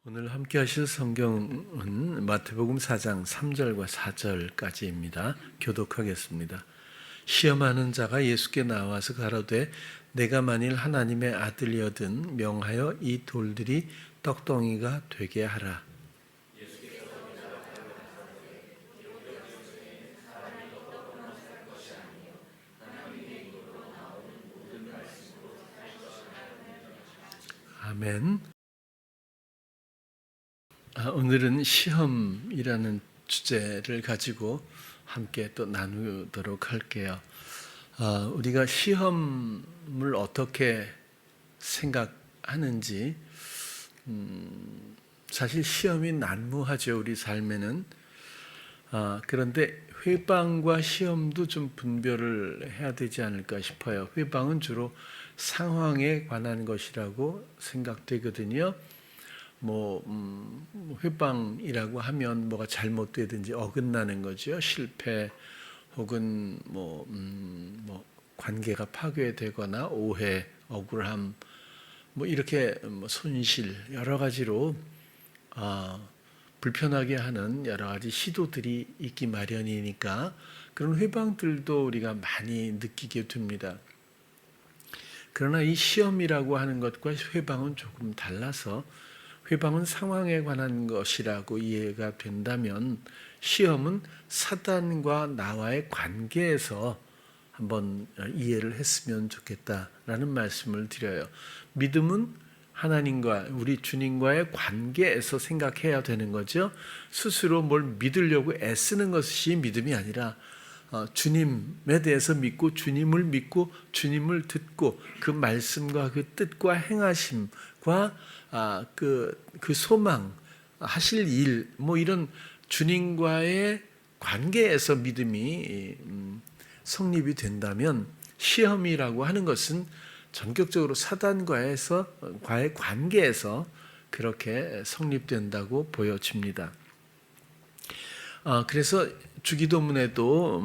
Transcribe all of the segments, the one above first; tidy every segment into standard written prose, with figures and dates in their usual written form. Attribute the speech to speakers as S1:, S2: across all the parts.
S1: 오늘 함께 하실 성경은 마태복음 4장 3절과 4절까지입니다. 교독하겠습니다. 시험하는 자가 예수께 나와서 가로되 내가 만일 하나님의 아들이거든 명하여 이 돌들이 떡덩이가 되게 하라. 아멘. 오늘은 시험이라는 주제를 가지고 함께 또 나누도록 할게요. 우리가 시험을 어떻게 생각하는지, 사실 시험이 난무하죠, 우리 삶에는. 그런데 회방과 시험도 좀 분별을 해야 되지 않을까 싶어요. 회방은 주로 상황에 관한 것이라고 생각되거든요. 회방이라고 하면 뭐가 잘못되든지 어긋나는 거죠. 실패 혹은 관계가 파괴되거나 오해, 억울함, 이렇게 손실 여러 가지로 불편하게 하는 여러 가지 시도들이 있기 마련이니까 그런 회방들도 우리가 많이 느끼게 됩니다. 그러나 이 시험이라고 하는 것과 회방은 조금 달라서 회방은 상황에 관한 것이라고 이해가 된다면 시험은 사단과 나와의 관계에서 한번 이해를 했으면 좋겠다라는 말씀을 드려요. 믿음은 하나님과 우리 주님과의 관계에서 생각해야 되는 거죠. 스스로 뭘 믿으려고 애쓰는 것이 믿음이 아니라 주님에 대해서 믿고 주님을 믿고 주님을 듣고 그 말씀과 그 뜻과 행하심과 그 소망 하실 일 이런 주님과의 관계에서 믿음이 성립이 된다면 시험이라고 하는 것은 전격적으로 사단과의 관계에서 그렇게 성립된다고 보여집니다. 그래서 주기도문에도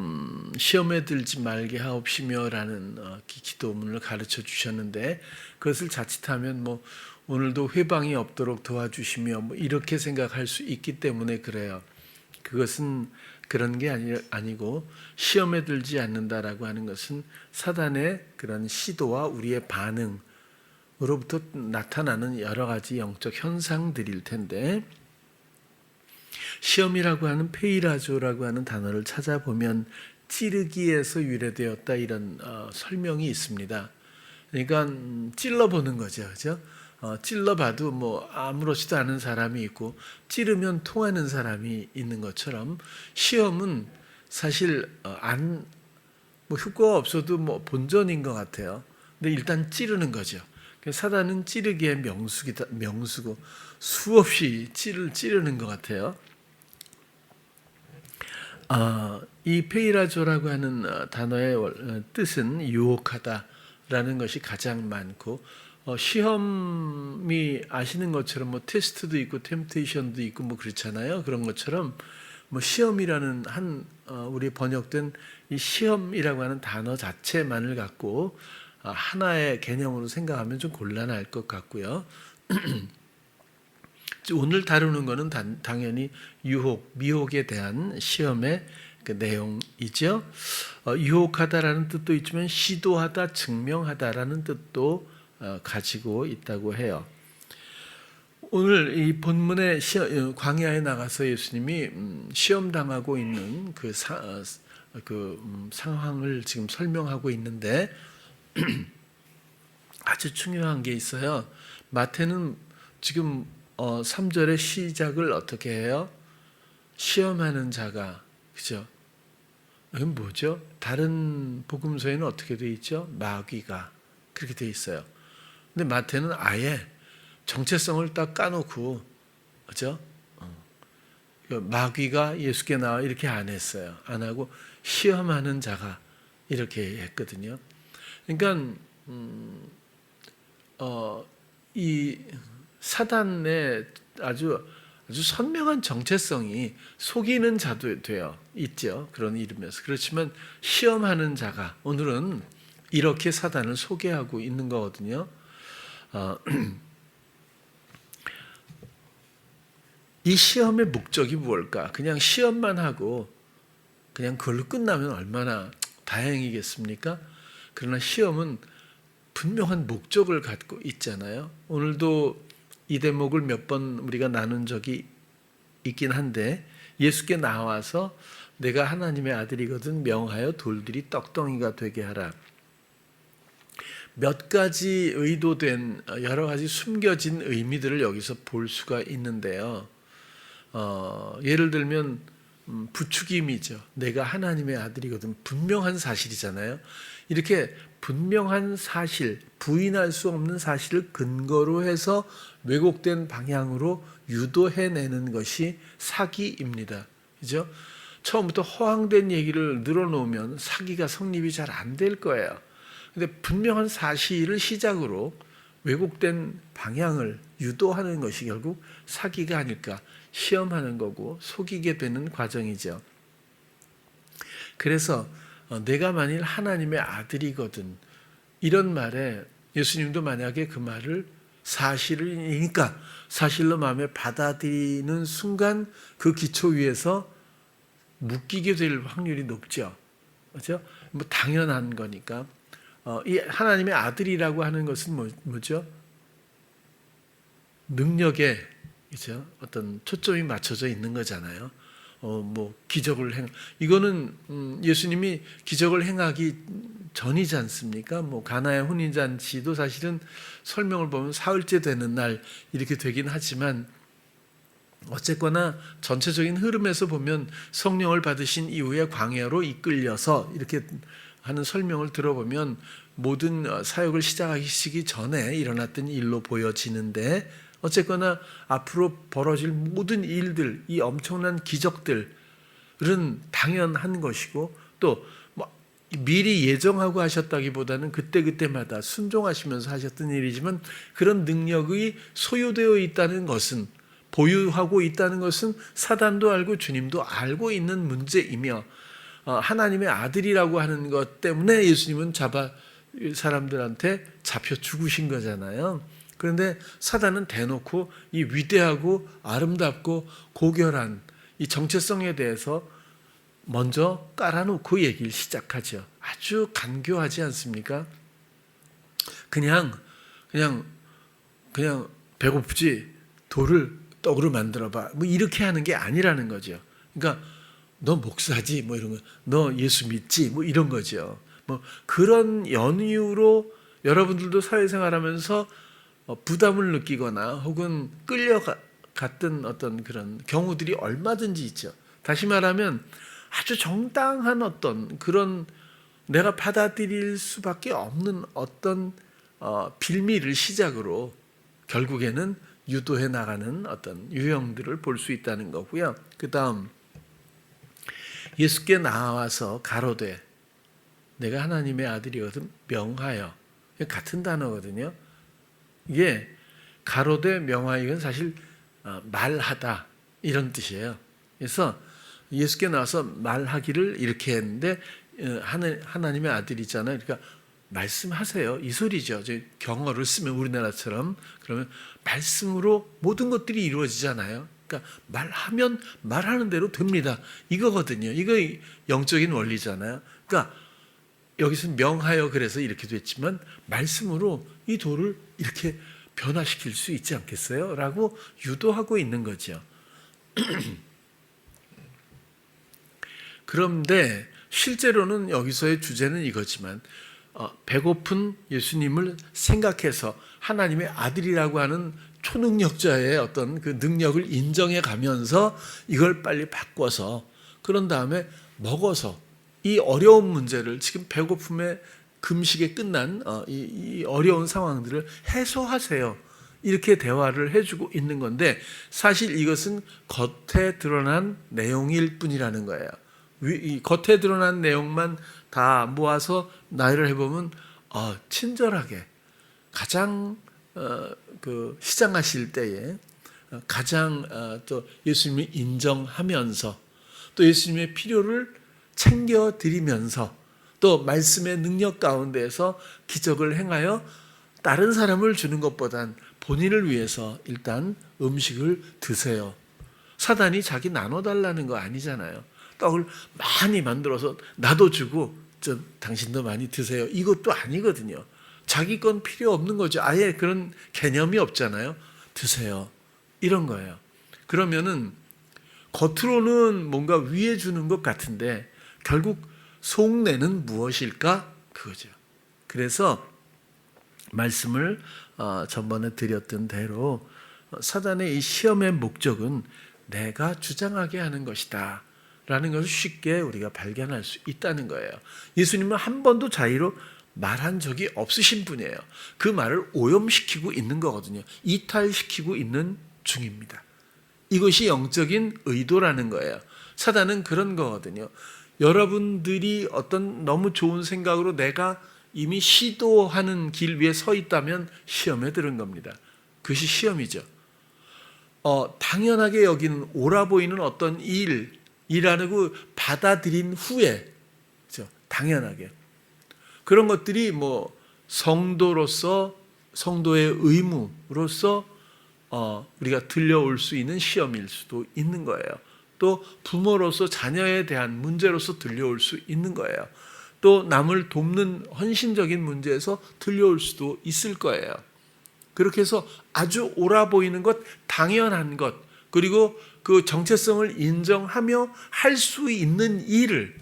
S1: 시험에 들지 말게 하옵시며라는 기도문을 가르쳐 주셨는데 그것을 자칫하면 오늘도 회방이 없도록 도와주시며 이렇게 생각할 수 있기 때문에 그래요. 그것은 그런 게 아니고 시험에 들지 않는다라고 하는 것은 사단의 그런 시도와 우리의 반응으로부터 나타나는 여러 가지 영적 현상들일 텐데 시험이라고 하는 페이라조라고 하는 단어를 찾아보면 찌르기에서 유래되었다 이런 설명이 있습니다. 그러니까 찔러보는 거죠, 그렇죠? 찔러봐도 아무렇지도 않은 사람이 있고 찌르면 통하는 사람이 있는 것처럼 시험은 사실 효과가 없어도 본전인 것 같아요. 근데 일단 찌르는 거죠. 사단은 찌르기의 명수고 수없이 찌르는 것 같아요. 이 페이라조라고 하는 단어의 뜻은 유혹하다라는 것이 가장 많고 시험이 아시는 것처럼 테스트도 있고 템테이션도 있고 그렇잖아요. 그런 것처럼 시험이라는 우리 번역된 이 시험이라고 하는 단어 자체만을 갖고 하나의 개념으로 생각하면 좀 곤란할 것 같고요. 오늘 다루는 것은 당연히 미혹에 대한 시험의 그 내용이죠. 유혹하다라는 뜻도 있지만 시도하다, 증명하다라는 뜻도 가지고 있다고 해요. 오늘 이 본문의 광야에 나가서 예수님이 시험당하고 있는 그 상황을 지금 설명하고 있는데 아주 중요한 게 있어요. 마태는 지금 3절의 시작을 어떻게 해요? 시험하는 자가, 그죠? 이건 뭐죠? 다른 복음서에는 어떻게 되어 있죠? 마귀가 그렇게 되어 있어요. 근데 마태는 아예 정체성을 딱 까놓고, 그죠? 마귀가 예수께 나와 이렇게 안 했어요. 안 하고 시험하는 자가 이렇게 했거든요. 그러니까 이 사단의 아주 선명한 정체성이 속이는 자도 있죠. 그런 이름이어서. 그렇지만 시험하는 자가 오늘은 이렇게 사단을 소개하고 있는 거거든요. 이 시험의 목적이 무엇일까? 그냥 시험만 하고 그냥 그걸로 끝나면 얼마나 다행이겠습니까? 그러나 시험은 분명한 목적을 갖고 있잖아요. 오늘도 이 대목을 몇 번 우리가 나눈 적이 있긴 한데, 예수께 나와서 내가 하나님의 아들이거든 명하여 돌들이 떡덩이가 되게 하라. 몇 가지 의도된 여러 가지 숨겨진 의미들을 여기서 볼 수가 있는데요. 예를 들면 부추김이죠. 내가 하나님의 아들이거든, 분명한 사실이잖아요. 이렇게 분명한 사실, 부인할 수 없는 사실을 근거로 해서 왜곡된 방향으로 유도해내는 것이 사기입니다. 그죠? 처음부터 허황된 얘기를 늘어놓으면 사기가 성립이 잘 안 될 거예요. 근데 분명한 사실을 시작으로 왜곡된 방향을 유도하는 것이 결국 사기가 아닐까, 시험하는 거고 속이게 되는 과정이죠. 그래서 내가 만일 하나님의 아들이거든, 이런 말에 예수님도 만약에 그 말을 사실이니까 사실로 마음에 받아들이는 순간 그 기초 위에서 묶이게 될 확률이 높죠. 그렇죠? 뭐 당연한 거니까. 이 하나님의 아들이라고 하는 것은 뭐죠? 능력에, 그렇죠? 어떤 초점이 맞춰져 있는 거잖아요. 뭐 기적을 이거는 예수님이 기적을 행하기 전이지 않습니까? 뭐 가나의 혼인잔치도 사실은 설명을 보면 사흘째 되는 날 이렇게 되긴 하지만, 어쨌거나 전체적인 흐름에서 보면 성령을 받으신 이후에 광야로 이끌려서 이렇게 하는 설명을 들어보면 모든 사역을 시작하기 전에 일어났던 일로 보여지는데, 어쨌거나 앞으로 벌어질 모든 일들, 이 엄청난 기적들은 당연한 것이고, 또 미리 예정하고 하셨다기보다는 그때그때마다 순종하시면서 하셨던 일이지만, 그런 능력이 소유되어 있다는 것은, 보유하고 있다는 것은 사단도 알고 주님도 알고 있는 문제이며, 하나님의 아들이라고 하는 것 때문에 예수님은 사람들한테 잡혀 죽으신 거잖아요. 그런데 사단은 대놓고 이 위대하고 아름답고 고결한 이 정체성에 대해서 먼저 깔아놓고 얘기를 시작하죠. 아주 간교하지 않습니까? 그냥 배고프지, 돌을 떡으로 만들어봐, 뭐 이렇게 하는 게 아니라는 거죠. 그러니까 너 목사지, 뭐 이런 거, 너 예수 믿지, 뭐 이런 거죠. 뭐 그런 연유로 여러분들도 사회생활하면서 부담을 느끼거나 혹은 끌려갔던 어떤 그런 경우들이 얼마든지 있죠. 다시 말하면 아주 정당한 어떤 그런 내가 받아들일 수밖에 없는 어떤 빌미를 시작으로 결국에는 유도해 나가는 어떤 유형들을 볼 수 있다는 거고요. 그 다음, 예수께 나와서 가로되 내가 하나님의 아들이거든 명하여, 같은 단어거든요. 이게 가로되 명하여, 이건 사실 말하다 이런 뜻이에요. 그래서 예수께 나와서 말하기를 이렇게 했는데, 하나님의 아들이잖아요. 그러니까 말씀하세요, 이 소리죠. 경어를 쓰면 우리나라처럼 그러면 말씀으로 모든 것들이 이루어지잖아요. 그러니까 말하면 말하는 대로 됩니다, 이거거든요. 이거 영적인 원리잖아요. 그러니까 여기서 명하여 그래서 이렇게 됐지만 말씀으로 이 돌을 이렇게 변화시킬 수 있지 않겠어요? 라고 유도하고 있는 거죠. 그런데 실제로는 여기서의 주제는 이거지만, 배고픈 예수님을 생각해서 하나님의 아들이라고 하는 초능력자의 어떤 그 능력을 인정해 가면서 이걸 빨리 바꿔서, 그런 다음에 먹어서 이 어려운 문제를, 지금 배고픔의 금식에 끝난 이 어려운 상황들을 해소하세요, 이렇게 대화를 해주고 있는 건데, 사실 이것은 겉에 드러난 내용일 뿐이라는 거예요. 이 겉에 드러난 내용만 다 모아서 나열을 해보면 친절하게 가장 시장하실 때에 가장 또 예수님을 인정하면서 또 예수님의 필요를 챙겨드리면서 또 말씀의 능력 가운데에서 기적을 행하여 다른 사람을 주는 것보단 본인을 위해서 일단 음식을 드세요, 사단이 자기 나눠달라는 거 아니잖아요. 떡을 많이 만들어서 나도 주고 당신도 많이 드세요. 이것도 아니거든요. 자기 건 필요 없는 거죠. 아예 그런 개념이 없잖아요. 드세요. 이런 거예요. 그러면은 겉으로는 뭔가 위해 주는 것 같은데 결국 속내는 무엇일까? 그거죠. 그래서 말씀을 전번에 드렸던 대로 사단의 이 시험의 목적은 내가 주장하게 하는 것이다 라는 것을 쉽게 우리가 발견할 수 있다는 거예요. 예수님은 한 번도 자의로 말한 적이 없으신 분이에요. 그 말을 오염시키고 있는 거거든요. 이탈시키고 있는 중입니다. 이것이 영적인 의도라는 거예요. 사단은 그런 거거든요. 여러분들이 어떤 너무 좋은 생각으로 내가 이미 시도하는 길 위에 서 있다면 시험에 들은 겁니다. 그것이 시험이죠. 당연하게 여기는 옳아 보이는 어떤 일이라고 받아들인 후에, 그렇죠? 당연하게 그런 것들이 뭐 성도로서 성도의 의무로서 우리가 들려올 수 있는 시험일 수도 있는 거예요. 또 부모로서 자녀에 대한 문제로서 들려올 수 있는 거예요. 또 남을 돕는 헌신적인 문제에서 들려올 수도 있을 거예요. 그렇게 해서 아주 옳아 보이는 것, 당연한 것, 그리고 그 정체성을 인정하며 할 수 있는 일을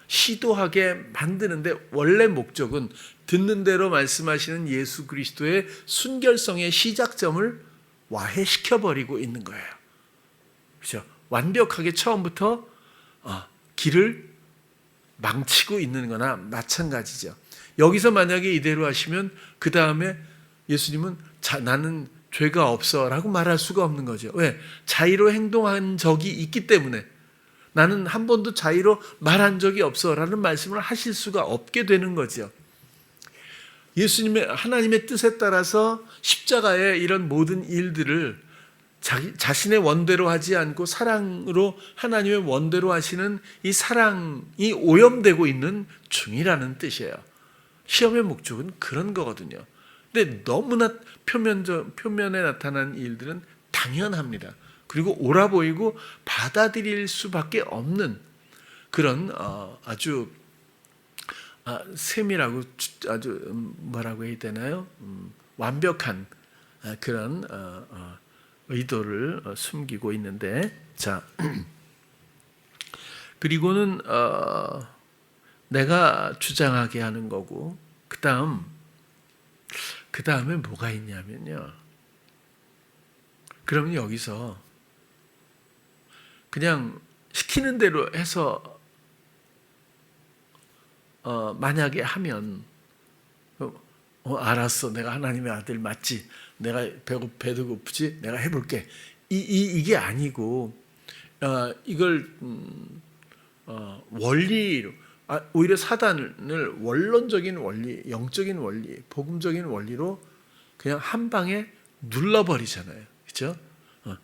S1: 시도하게 만드는데 원래 목적은 듣는 대로 말씀하시는 예수 그리스도의 순결성의 시작점을 와해시켜버리고 있는 거예요. 그렇죠? 완벽하게 처음부터 길을 망치고 있는 거나 마찬가지죠. 여기서 만약에 이대로 하시면 그 다음에 예수님은 나는 죄가 없어 라고 말할 수가 없는 거죠. 왜? 자의로 행동한 적이 있기 때문에 나는 한 번도 자의로 말한 적이 없어 라는 말씀을 하실 수가 없게 되는 거죠. 예수님의 하나님의 뜻에 따라서 십자가의 이런 모든 일들을 자신의 원대로 하지 않고 사랑으로 하나님의 원대로 하시는 이 사랑이 오염되고 있는 중이라는 뜻이에요. 시험의 목적은 그런 거거든요. 근데 너무나 표면에 나타난 일들은 당연합니다. 그리고 옳아 보이고 받아들일 수밖에 없는 그런 아주 세밀하고 아주 뭐라고 해야 되나요? 완벽한 그런 의도를 숨기고 있는데, 자 그리고는 내가 주장하게 하는 거고, 그 다음에 뭐가 있냐면요. 그러면 여기서 그냥 시키는 대로 해서 만약에 하면 알았어, 내가 하나님의 아들 맞지, 내가 배도 고프지, 내가 해볼게, 이게 아니고 이걸 원리로 오히려 사단을 원론적인 원리, 영적인 원리, 복음적인 원리로 그냥 한 방에 눌러버리잖아요. 그렇죠?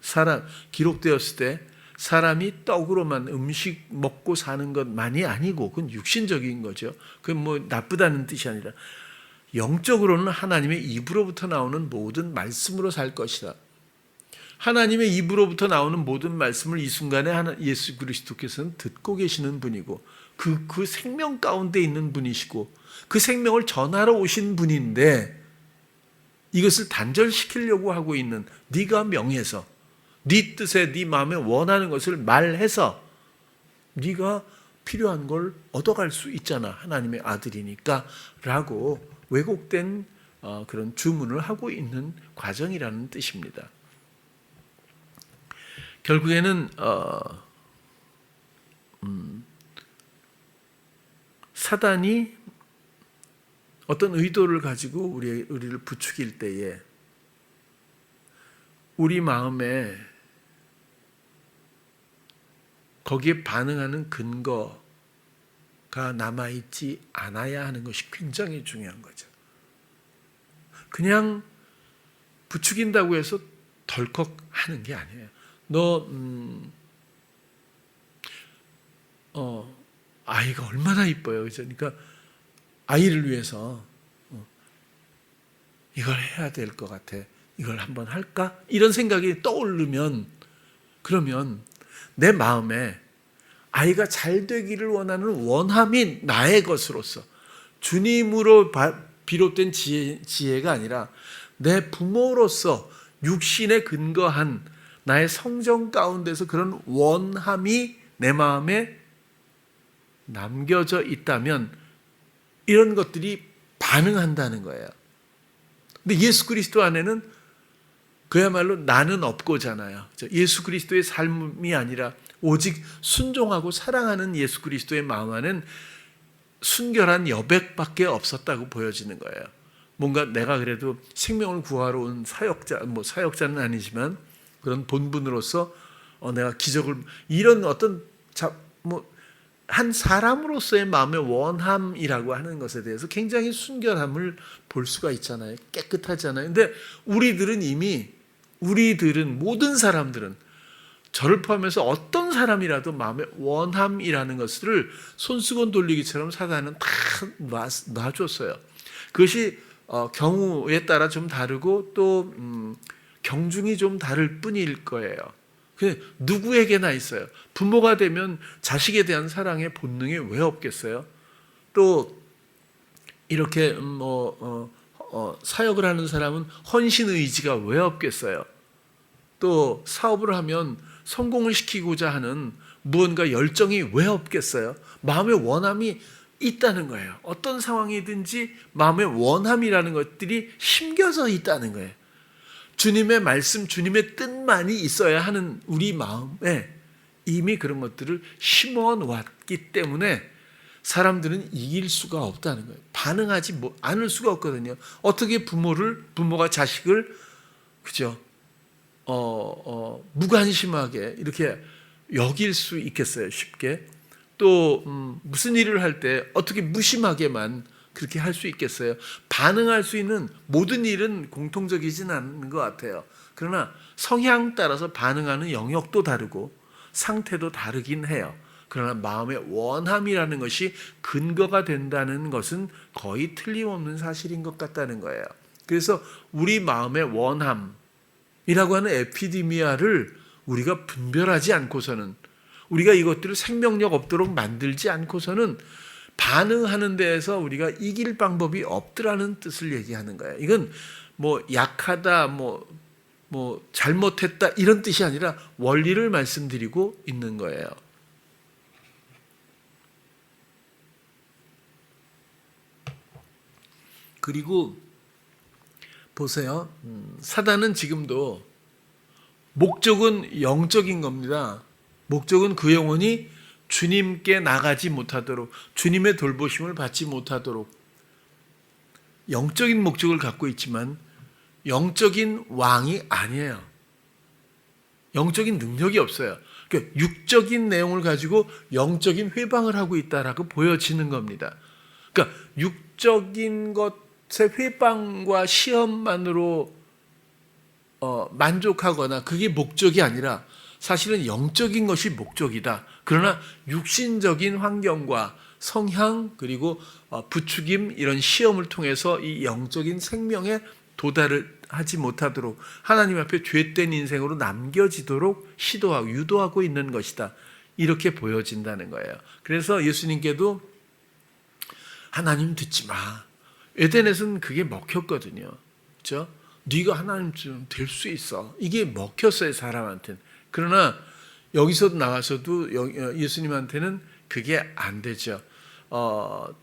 S1: 사람 기록되었을 때 사람이 떡으로만 음식 먹고 사는 것만이 아니고 그건 육신적인 거죠. 그건 뭐 나쁘다는 뜻이 아니라 영적으로는 하나님의 입으로부터 나오는 모든 말씀으로 살 것이다. 하나님의 입으로부터 나오는 모든 말씀을 이 순간에 예수 그리스도께서는 듣고 계시는 분이고 그 생명 가운데 있는 분이시고 그 생명을 전하러 오신 분인데 이것을 단절시키려고 하고 있는 네가 명해서 네 뜻에 네 마음에 원하는 것을 말해서 네가 필요한 걸 얻어갈 수 있잖아. 하나님의 아들이니까 라고 왜곡된 그런 주문을 하고 있는 과정이라는 뜻입니다. 결국에는 사단이 어떤 의도를 가지고 우리를 부추길 때에 우리 마음에 거기에 반응하는 근거가 남아있지 않아야 하는 것이 굉장히 중요한 거죠. 그냥 부추긴다고 해서 덜컥 하는 게 아니에요. 아이가 얼마나 이뻐요. 그러니까 아이를 위해서 이걸 해야 될 것 같아. 이걸 한번 할까? 이런 생각이 떠오르면 그러면 내 마음에 아이가 잘 되기를 원하는 원함이 나의 것으로서 주님으로 비롯된 지혜가 아니라 내 부모로서 육신에 근거한 나의 성정 가운데서 그런 원함이 내 마음에 남겨져 있다면 이런 것들이 반응한다는 거예요. 근데 예수 그리스도 안에는 그야말로 나는 없고잖아요. 예수 그리스도의 삶이 아니라 오직 순종하고 사랑하는 예수 그리스도의 마음 안에는 순결한 여백밖에 없었다고 보여지는 거예요. 뭔가 내가 그래도 생명을 구하러 온 사역자, 사역자는 아니지만 그런 본분으로서 내가 기적을 이런 어떤 한 사람으로서의 마음의 원함이라고 하는 것에 대해서 굉장히 순결함을 볼 수가 있잖아요. 깨끗하잖아요. 근데 우리들은 모든 사람들은 저를 포함해서 어떤 사람이라도 마음의 원함이라는 것을 손수건 돌리기처럼 사단은 다 놔줬어요. 그것이 경우에 따라 좀 다르고 또 경중이 좀 다를 뿐일 거예요. 누구에게나 있어요. 부모가 되면 자식에 대한 사랑의 본능이 왜 없겠어요? 또 이렇게 사역을 하는 사람은 헌신 의지가 왜 없겠어요? 또 사업을 하면 성공을 시키고자 하는 무언가 열정이 왜 없겠어요? 마음의 원함이 있다는 거예요. 어떤 상황이든지 마음의 원함이라는 것들이 심겨져 있다는 거예요. 주님의 말씀, 주님의 뜻만이 있어야 하는 우리 마음에 이미 그런 것들을 심어왔기 때문에 사람들은 이길 수가 없다는 거예요. 반응하지 않을 수가 없거든요. 어떻게 부모가 자식을 그죠? 무관심하게 이렇게 여길 수 있겠어요, 쉽게. 또 무슨 일을 할 때 어떻게 무심하게만 그렇게 할 수 있겠어요. 반응할 수 있는 모든 일은 공통적이진 않은 것 같아요. 그러나 성향 따라서 반응하는 영역도 다르고 상태도 다르긴 해요. 그러나 마음의 원함이라는 것이 근거가 된다는 것은 거의 틀림없는 사실인 것 같다는 거예요. 그래서 우리 마음의 원함 이라고 하는 에피디미아를 우리가 분별하지 않고서는 우리가 이것들을 생명력 없도록 만들지 않고서는 반응하는 데에서 우리가 이길 방법이 없더라는 뜻을 얘기하는 거예요. 이건 약하다, 잘못했다 이런 뜻이 아니라 원리를 말씀드리고 있는 거예요. 그리고 보세요. 사단은 지금도 목적은 영적인 겁니다. 목적은 그 영혼이 주님께 나가지 못하도록, 주님의 돌보심을 받지 못하도록 영적인 목적을 갖고 있지만 영적인 왕이 아니에요. 영적인 능력이 없어요. 그러니까 육적인 내용을 가지고 영적인 회방을 하고 있다라고 보여지는 겁니다. 그러니까 육적인 것의 회방과 시험만으로 만족하거나 그게 목적이 아니라 사실은 영적인 것이 목적이다. 그러나 육신적인 환경과 성향 그리고 부추김 이런 시험을 통해서 이 영적인 생명에 도달을 하지 못하도록 하나님 앞에 죄된 인생으로 남겨지도록 시도하고 유도하고 있는 것이다. 이렇게 보여진다는 거예요. 그래서 예수님께도 하나님 듣지 마. 에덴에서는 그게 먹혔거든요. 그렇죠? 네가 하나님 좀 될 수 있어. 이게 먹혔어요, 사람한테는. 그러나 여기서 나와서도 예수님한테는 그게 안 되죠.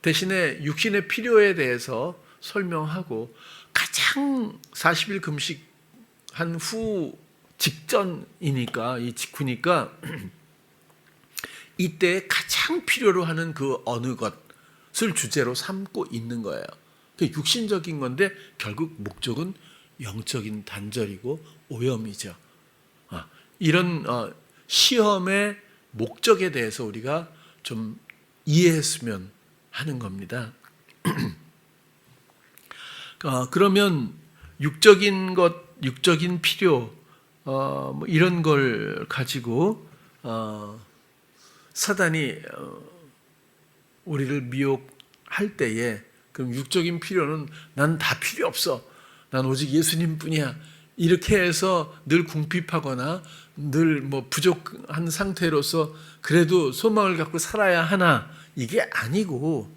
S1: 대신에 육신의 필요에 대해서 설명하고 가장 40일 금식한 후 직전이니까 이 직후니까 이때 가장 필요로 하는 그 어느 것을 주제로 삼고 있는 거예요. 육신적인 건데 결국 목적은 영적인 단절이고 오염이죠. 이런 시험의 목적에 대해서 우리가 좀 이해했으면 하는 겁니다. 그러면 육적인 것, 육적인 필요 이런 걸 가지고 사단이 우리를 미혹할 때에 그럼 육적인 필요는 난 다 필요 없어. 난 오직 예수님뿐이야. 이렇게 해서 늘 궁핍하거나 늘 뭐 부족한 상태로서 그래도 소망을 갖고 살아야 하나, 이게 아니고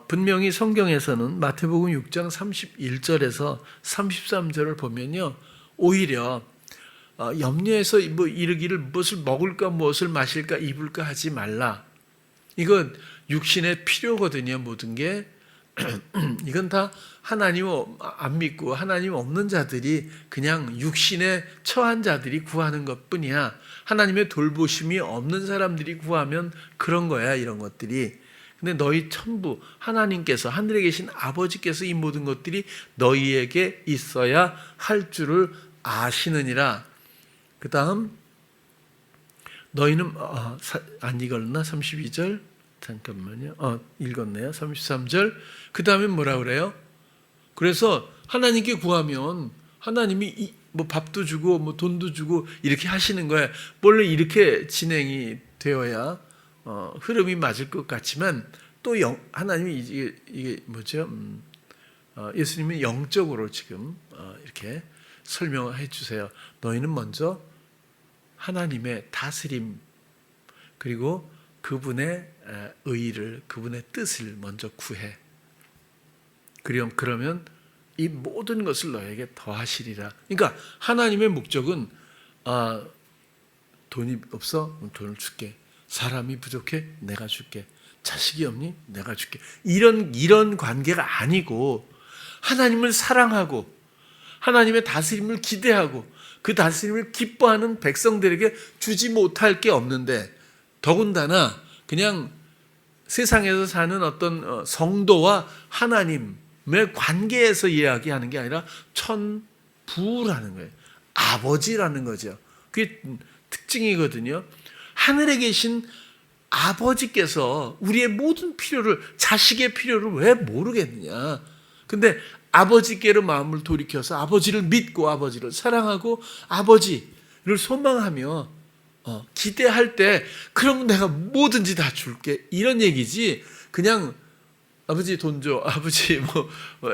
S1: 분명히 성경에서는 마태복음 6장 31절에서 33절을 보면요, 오히려 염려해서 뭐 이르기를 무엇을 먹을까 무엇을 마실까 입을까 하지 말라. 이건 육신의 필요거든요. 모든 게 이건 다 하나님 안 믿고 하나님 없는 자들이, 그냥 육신에 처한 자들이 구하는 것뿐이야. 하나님의 돌보심이 없는 사람들이 구하면 그런 거야, 이런 것들이. 근데 너희 천부 하나님께서, 하늘에 계신 아버지께서 이 모든 것들이 너희에게 있어야 할 줄을 아시느니라. 그 다음 너희는 안 읽었나? 32절 잠깐만요. 읽었네요. 33절. 그 다음에 뭐라 그래요? 그래서 하나님께 구하면 하나님이 뭐 밥도 주고 뭐 돈도 주고 이렇게 하시는 거예요. 원래 이렇게 진행이 되어야 흐름이 맞을 것 같지만, 또 하나님이 이게 뭐죠? 예수님이 영적으로 지금 이렇게 설명해 주세요. 너희는 먼저 하나님의 다스림, 그리고 그분의 의의를, 그분의 뜻을 먼저 구해. 그러면 이 모든 것을 너에게 더하시리라. 그러니까 하나님의 목적은 돈이 없어? 돈을 줄게. 사람이 부족해? 내가 줄게. 자식이 없니? 내가 줄게. 이런 관계가 아니고, 하나님을 사랑하고 하나님의 다스림을 기대하고 그 다스림을 기뻐하는 백성들에게 주지 못할 게 없는데, 더군다나 그냥 세상에서 사는 어떤 성도와 하나님의 관계에서 이야기하는 게 아니라 천부라는 거예요. 아버지라는 거죠. 그게 특징이거든요. 하늘에 계신 아버지께서 우리의 모든 필요를, 자식의 필요를 왜 모르겠느냐. 근데 아버지께로 마음을 돌이켜서 아버지를 믿고 아버지를 사랑하고 아버지를 소망하며 기대할 때, 그럼 내가 뭐든지 다 줄게, 이런 얘기지. 그냥 아버지 돈 줘, 아버지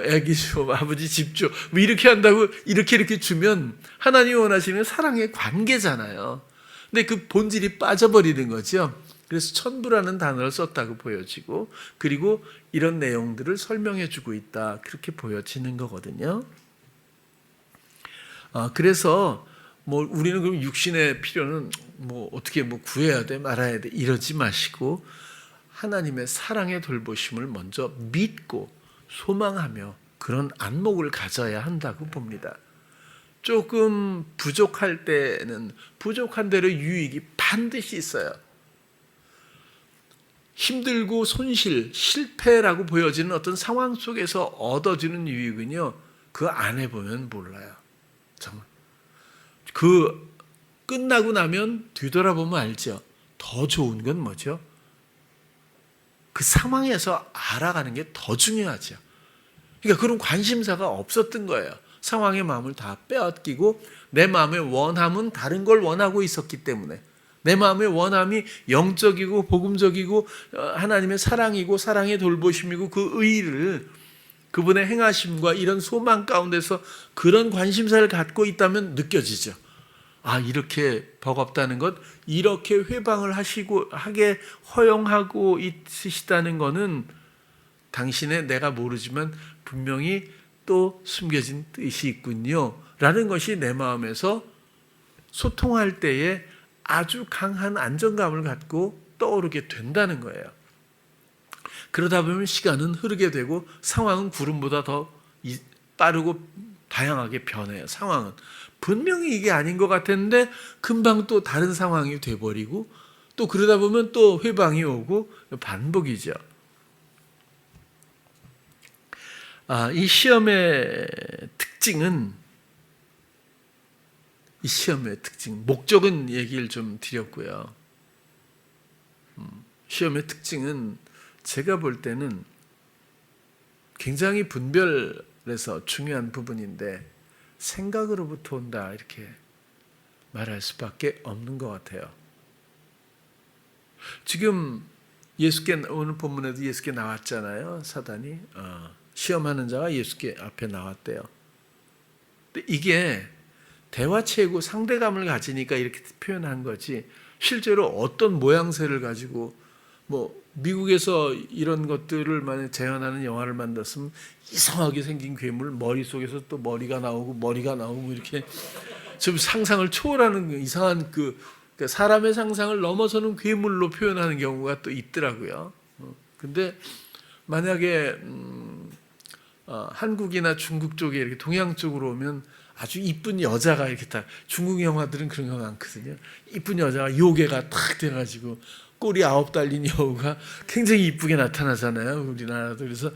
S1: 애기 줘, 아버지 집 줘, 뭐 이렇게 한다고 이렇게 주면 하나님이 원하시는 사랑의 관계잖아요. 근데 그 본질이 빠져버리는 거죠. 그래서 천부라는 단어를 썼다고 보여지고, 그리고 이런 내용들을 설명해 주고 있다, 그렇게 보여지는 거거든요. 그래서 뭐 우리는 그럼 육신의 필요는 뭐 어떻게 뭐 구해야 돼 말아야 돼 이러지 마시고, 하나님의 사랑의 돌보심을 먼저 믿고 소망하며 그런 안목을 가져야 한다고 봅니다. 조금 부족할 때는 부족한 대로 유익이 반드시 있어요. 힘들고 손실, 실패라고 보여지는 어떤 상황 속에서 얻어지는 유익은요, 그 안에 보면 몰라요. 정말. 그 끝나고 나면 뒤돌아보면 알죠. 더 좋은 건 뭐죠? 그 상황에서 알아가는 게 더 중요하죠. 그러니까 그런 관심사가 없었던 거예요. 상황의 마음을 다 빼앗기고 내 마음의 원함은 다른 걸 원하고 있었기 때문에, 내 마음의 원함이 영적이고 복음적이고 하나님의 사랑이고 사랑의 돌보심이고 그 의의를, 그분의 행하심과 이런 소망 가운데서 그런 관심사를 갖고 있다면 느껴지죠. 이렇게 버겁다는 것, 이렇게 회방을 하게 허용하고 있으시다는 것은 당신의, 내가 모르지만 분명히 또 숨겨진 뜻이 있군요 라는 것이 내 마음에서 소통할 때에 아주 강한 안정감을 갖고 떠오르게 된다는 거예요. 그러다 보면 시간은 흐르게 되고 상황은 구름보다 더 빠르고 다양하게 변해요. 상황은 분명히 이게 아닌 것 같았는데 금방 또 다른 상황이 돼버리고, 또 그러다 보면 또 회방이 오고 반복이죠. 이 시험의 특징은, 목적은 얘기를 좀 드렸고요. 시험의 특징은 제가 볼 때는 굉장히 분별해서 중요한 부분인데, 생각으로부터 온다 이렇게 말할 수밖에 없는 것 같아요. 지금 오늘 본문에도 예수께 나왔잖아요. 사단이 시험하는 자가 예수께 앞에 나왔대요. 근데 이게 대화체고 상대감을 가지니까 이렇게 표현한 거지, 실제로 어떤 모양새를 가지고 뭐 미국에서 이런 것들을 만약 재현하는 영화를 만들었으면 이상하게 생긴 괴물, 머릿속에서 또 머리가 나오고 이렇게 좀 상상을 초월하는 이상한 그러니까 사람의 상상을 넘어서는 괴물로 표현하는 경우가 또 있더라고요. 근데 만약에 한국이나 중국 쪽에 이렇게 동양 쪽으로 오면 아주 이쁜 여자가 이렇게 딱, 중국 영화들은 그런 거 많거든요. 이쁜 여자가 요괴가 탁 돼가지고 꼬리 9 달린 여우가 굉장히 이쁘게 나타나잖아요. 우리나라도. 그래서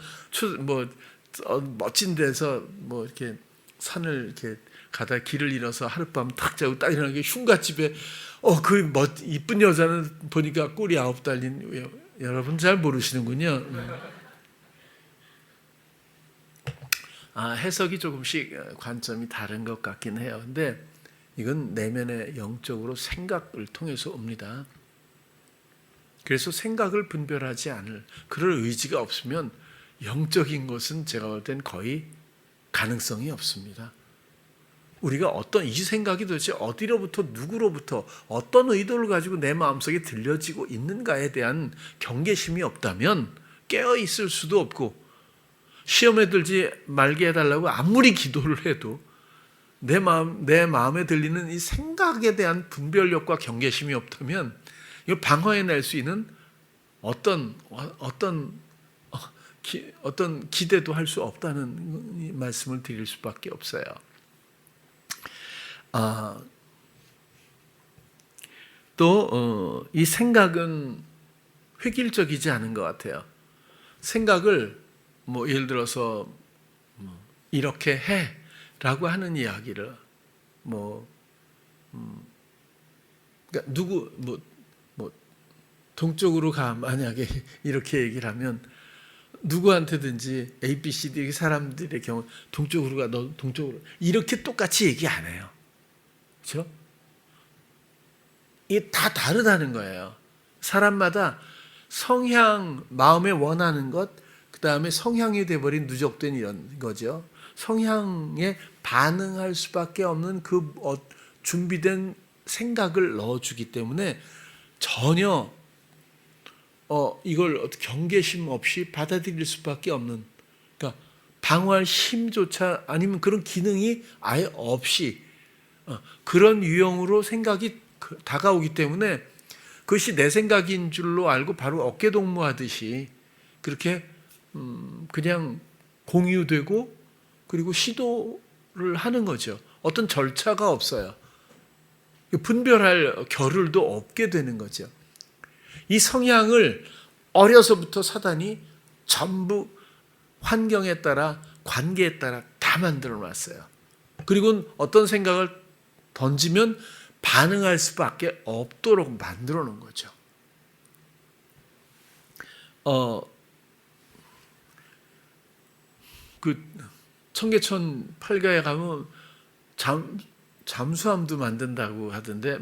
S1: 멋진 데서 뭐 이렇게 산을 이렇게 가다 길을 잃어서 하룻밤 탁 자고 딱 일어나게 흉갓집에 그 이쁜 여자는 보니까 꼬리 9 달린, 여러분 잘 모르시는군요. 해석이 조금씩 관점이 다른 것 같긴 해요. 근데 이건 내면의 영적으로 생각을 통해서 옵니다. 그래서 생각을 분별하지 않을 그럴 의지가 없으면 영적인 것은 제가 볼 땐 거의 가능성이 없습니다. 우리가 이 생각이 도대체 어디로부터 누구로부터 어떤 의도를 가지고 내 마음속에 들려지고 있는가에 대한 경계심이 없다면 깨어 있을 수도 없고, 시험에 들지 말게 해달라고 아무리 기도를 해도 내 마음에 들리는 이 생각에 대한 분별력과 경계심이 없다면 이걸 방어해낼 수 있는 어떤 기대도 할 수 없다는 말씀을 드릴 수밖에 없어요. 또 이 생각은 획일적이지 않은 것 같아요. 생각을 뭐 예를 들어서 이렇게 해라고 하는 이야기를 그러니까 동쪽으로 가, 만약에 이렇게 얘기를 하면 누구한테든지 A, B, C, D 사람들의 경우 동쪽으로 가, 너 동쪽으로, 이렇게 똑같이 얘기 안 해요. 그렇죠? 이게 다 다르다는 거예요. 사람마다 성향, 마음에 원하는 것, 그 다음에 성향이 돼버린 누적된 이런 거죠. 성향에 반응할 수밖에 없는 그 준비된 생각을 넣어주기 때문에 전혀 이걸 경계심 없이 받아들일 수밖에 없는, 그러니까 방어할 힘조차 아니면 그런 기능이 아예 없이 그런 유형으로 생각이 다가오기 때문에 그것이 내 생각인 줄로 알고 바로 어깨동무하듯이 그렇게 그냥 공유되고 그리고 시도를 하는 거죠. 어떤 절차가 없어요. 분별할 겨를도 없게 되는 거죠. 이 성향을 어려서부터 사단이 전부 환경에 따라, 관계에 따라 다 만들어 놨어요. 그리고 어떤 생각을 던지면 반응할 수밖에 없도록 만들어 놓은 거죠. 그 청계천 팔가에 가면 잠수함도 만든다고 하던데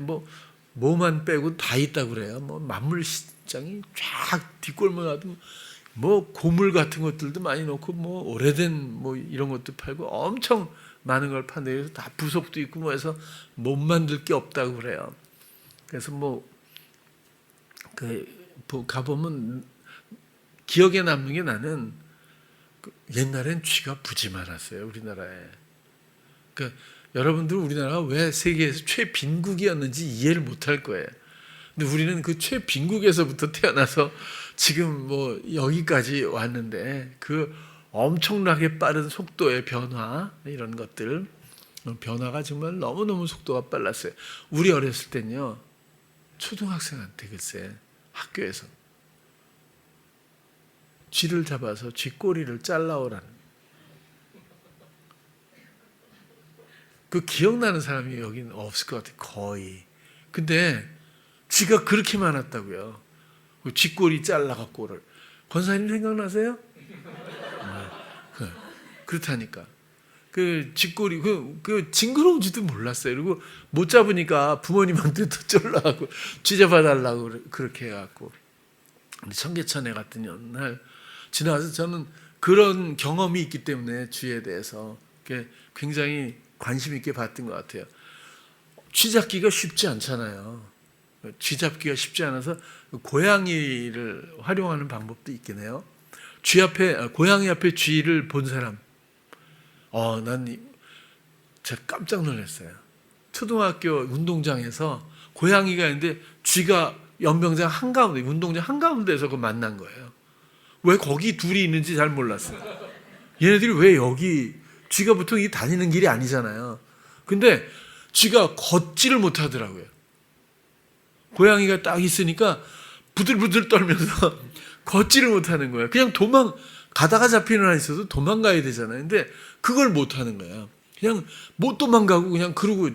S1: 뭐만 빼고 다 있다고 그래요. 만물 시장이 쫙 뒷골목 놔도 고물 같은 것들도 많이 놓고 오래된 이런 것도 팔고 엄청 많은 걸 파는데 다 부속도 있고 해서 못 만들 게 없다고 그래요. 그래서 가보면 기억에 남는 게, 나는 옛날엔 쥐가 무지 많았어요, 우리나라에. 그러니까 여러분들 우리나라가 왜 세계에서 최빈국이었는지 이해를 못할 거예요. 근데 우리는 그 최빈국에서부터 태어나서 지금 여기까지 왔는데 그 엄청나게 빠른 속도의 변화, 이런 것들, 변화가 정말 너무너무 속도가 빨랐어요. 우리 어렸을 때는요, 초등학생한테 글쎄 학교에서 쥐를 잡아서 쥐꼬리를 잘라오라는, 그 기억나는 사람이 여기는 없을 것 같아요, 거의. 근데 쥐가 그렇게 많았다고요. 쥐꼬리 잘라갖고. 권사님 생각나세요? 그렇다니까. 그 쥐꼬리, 그 징그러운지도 몰랐어요. 그리고 못 잡으니까 부모님한테 또 쫄라하고 쥐 잡아달라고 그렇게 해갖고. 근데 청계천에 갔더니 어느 날 지나가서 저는 그런 경험이 있기 때문에 쥐에 대해서 굉장히 관심 있게 봤던 것 같아요. 쥐잡기가 쉽지 않잖아요. 쥐잡기가 쉽지 않아서 고양이를 활용하는 방법도 있긴 해요. 고양이 앞에 쥐를 본 사람, 제가 깜짝 놀랐어요. 초등학교 운동장에서 고양이가 있는데 쥐가 연병장 한가운데, 운동장 한가운데서 그 만난 거예요. 왜 거기 둘이 있는지 잘 몰랐어요. 얘네들이 왜 여기, 쥐가 보통 이 다니는 길이 아니잖아요. 근데 쥐가 걷지를 못하더라고요. 고양이가 딱 있으니까 부들부들 떨면서 걷지를 못하는 거예요. 그냥 가다가 잡히는 한 있어도 도망가야 되잖아요. 근데 그걸 못하는 거예요. 그냥 못 도망가고 그냥 그러고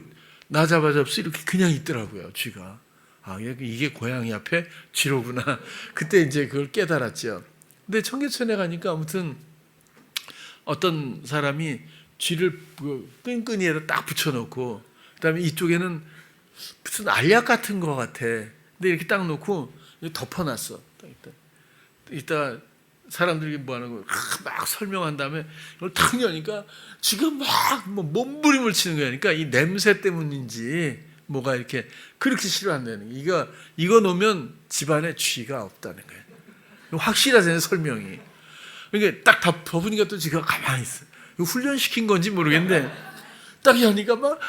S1: 나 잡아잡수 이렇게 그냥 있더라고요. 쥐가. 이게 고양이 앞에 쥐로구나. 그때 이제 그걸 깨달았죠. 근데 청계천에 가니까 아무튼 어떤 사람이 쥐를 끈끈이에다 딱 붙여놓고, 그다음에 이쪽에는 무슨 알약 같은 거 같아. 근데 이렇게 딱 놓고 덮어놨어. 이따 사람들이 뭐 하는 거 막 설명한 다음에 이걸 탁 여니까 쥐가 막 몸부림을 치는 거야. 그러니까 이 냄새 때문인지 뭐가 이렇게 그렇게 싫어한다는 거예요. 이거 놓으면 집안에 쥐가 없다는 거예요. 확실하잖아요, 설명이. 그러니까 딱 덮으니까 또 쥐가 가만히 있어. 이거 훈련시킨 건지 모르겠는데 딱 여니까 막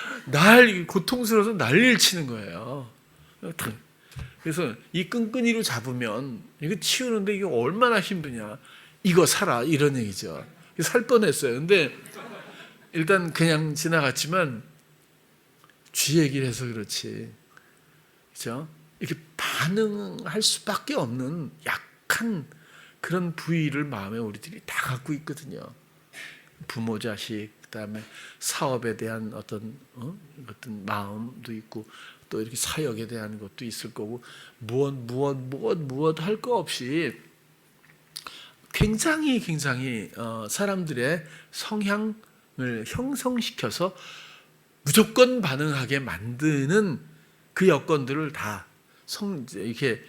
S1: 고통스러워서 난리를 치는 거예요. 그래서 이 끈끈이로 잡으면 이거 치우는데 이게 얼마나 힘드냐. 이거 사라 이런 얘기죠. 살 뻔했어요. 근데 일단 그냥 지나갔지만 쥐 얘기를 해서 그렇지. 그렇죠? 이렇게 반응할 수밖에 없는 약한 그런 부위를 마음에 우리들이 다 갖고 있거든요. 부모, 자식, 그다음에 사업에 대한 어떤 마음도 있고 또 이렇게 사역에 대한 것도 있을 거고 무엇 할 거 없이 굉장히 사람들의 성향을 형성시켜서 무조건 반응하게 만드는 그 여건들을 다 이렇게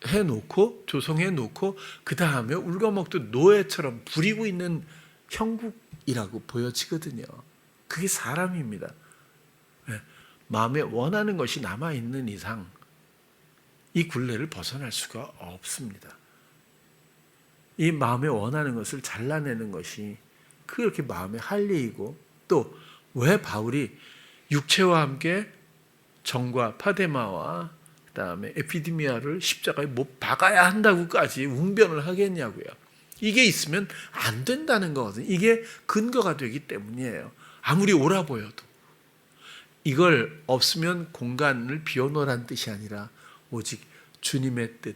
S1: 해놓고 조성해놓고 그 다음에 울거먹듯 노예처럼 부리고 있는 형국이라고 보여지거든요. 그게 사람입니다. 마음에 원하는 것이 남아있는 이상 이 굴레를 벗어날 수가 없습니다. 이 마음에 원하는 것을 잘라내는 것이 그렇게 마음의 할 일이고, 또 왜 바울이 육체와 함께 정과 파데마와 그다음에 에피디미아를 십자가에 못 박아야 한다고까지 웅변을 하겠냐고요. 이게 있으면 안 된다는 거거든요. 이게 근거가 되기 때문이에요. 아무리 옳아 보여도. 이걸 없으면 공간을 비워놓으라는 뜻이 아니라 오직 주님의 뜻,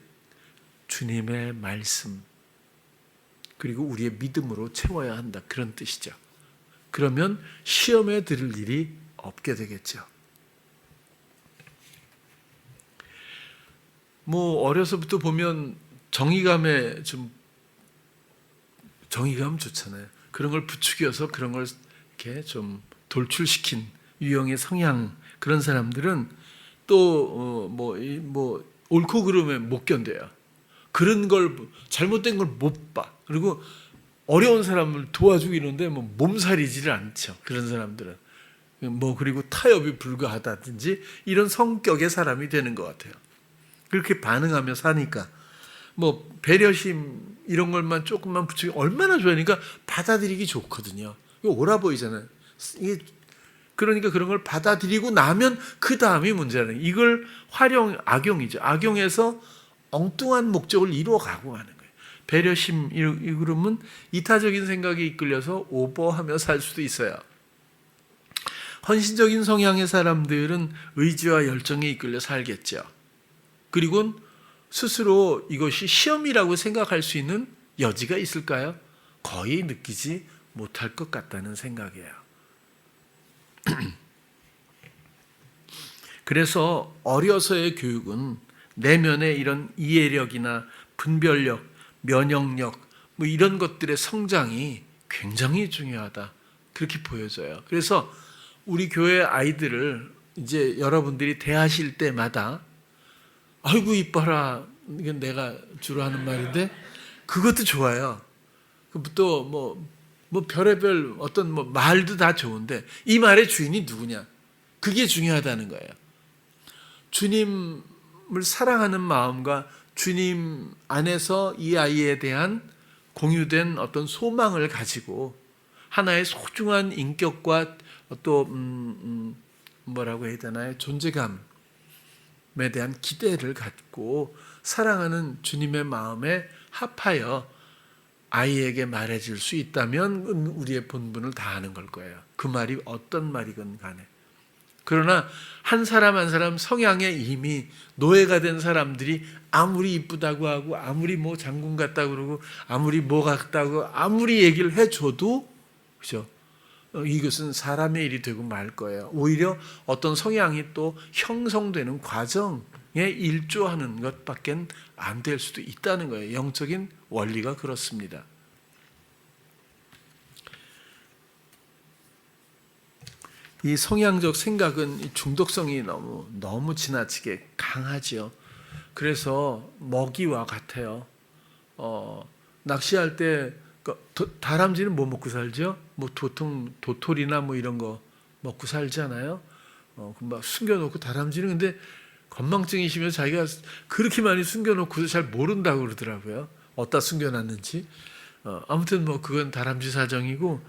S1: 주님의 말씀, 그리고 우리의 믿음으로 채워야 한다. 그런 뜻이죠. 그러면 시험에 들을 일이 없게 되겠죠. 어려서부터 보면 정의감 좋잖아요. 그런 걸 부추겨서 그런 걸 이렇게 좀 돌출시킨 유형의 성향, 그런 사람들은 또 옳고 그름에 못 견뎌요. 그런 걸 잘못된 걸 못 봐. 그리고 어려운 사람을 도와주고 이러는데 몸살이지를 않죠. 그런 사람들은 그리고 타협이 불가하다든지 이런 성격의 사람이 되는 것 같아요. 그렇게 반응하며 사니까 배려심 이런 것만 조금만 붙이고 얼마나 좋아하니까 받아들이기 좋거든요. 이거 옳아 보이잖아요. 그러니까 그런 걸 받아들이고 나면 그 다음이 문제라는, 이걸 악용이죠. 악용해서 엉뚱한 목적을 이루어가고 하는 거예요. 배려심 그러면 이타적인 생각에 이끌려서 오버하며 살 수도 있어요. 헌신적인 성향의 사람들은 의지와 열정에 이끌려 살겠죠. 그리고 스스로 이것이 시험이라고 생각할 수 있는 여지가 있을까요? 거의 느끼지 못할 것 같다는 생각이에요. 그래서 어려서의 교육은 내면의 이런 이해력이나 분별력, 면역력 이런 것들의 성장이 굉장히 중요하다. 그렇게 보여져요. 그래서 우리 교회 아이들을 이제 여러분들이 대하실 때마다 아이고 이뻐라, 이건 내가 주로 하는 말인데 그것도 좋아요. 또 뭐 별의별 어떤 뭐 말도 다 좋은데 이 말의 주인이 누구냐? 그게 중요하다는 거예요. 주님을 사랑하는 마음과 주님 안에서 이 아이에 대한 공유된 어떤 소망을 가지고 하나의 소중한 인격과 또 뭐라고 해야 되나요? 존재감에 대한 기대를 갖고 사랑하는 주님의 마음에 합하여 아이에게 말해줄 수 있다면 우리의 본분을 다하는 걸 거예요. 그 말이 어떤 말이건 간에. 그러나 한 사람 한 사람 성향에 이미 노예가 된 사람들이 아무리 이쁘다고 하고 아무리 뭐 장군 같다고 그러고 아무리 뭐 같다고 아무리 얘기를 해줘도 그죠? 이것은 사람의 일이 되고 말 거예요. 오히려 어떤 성향이 또 형성되는 과정에 일조하는 것밖에 안 될 수도 있다는 거예요. 영적인 원리가 그렇습니다. 이 성향적 생각은 중독성이 너무 지나치게 강하죠. 그래서 먹이와 같아요. 낚시할 때 다람쥐는 뭐 먹고 살죠? 뭐 보통 도토리나 뭐 이런 거 먹고 살잖아요. 막 숨겨놓고 다람쥐는 근데 건망증이시면 자기가 그렇게 많이 숨겨놓고도 잘 모른다고 그러더라고요. 어디다 숨겨놨는지. 아무튼 뭐 그건 다람쥐 사정이고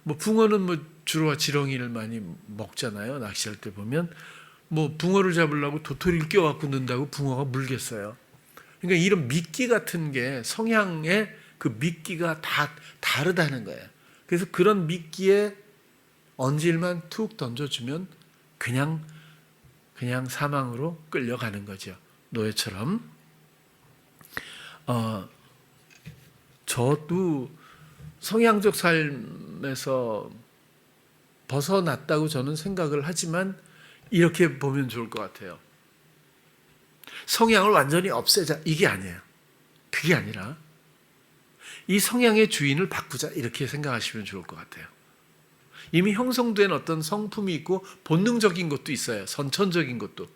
S1: 뭐 붕어는 뭐 주로 지렁이를 많이 먹잖아요. 낚시할 때 보면 뭐 붕어를 잡으려고 도토리를 껴갖고 넣는다고 붕어가 물겠어요. 그러니까 이런 미끼 같은 게 성향의 그 미끼가 다 다르다는 거예요. 그래서 그런 미끼에 언질만 툭 던져주면 그냥 사망으로 끌려가는 거죠. 노예처럼. 저도 성향적 삶에서 벗어났다고 저는 생각을 하지만 이렇게 보면 좋을 것 같아요. 성향을 완전히 없애자 이게 아니에요. 그게 아니라 이 성향의 주인을 바꾸자 이렇게 생각하시면 좋을 것 같아요. 이미 형성된 어떤 성품이 있고 본능적인 것도 있어요. 선천적인 것도.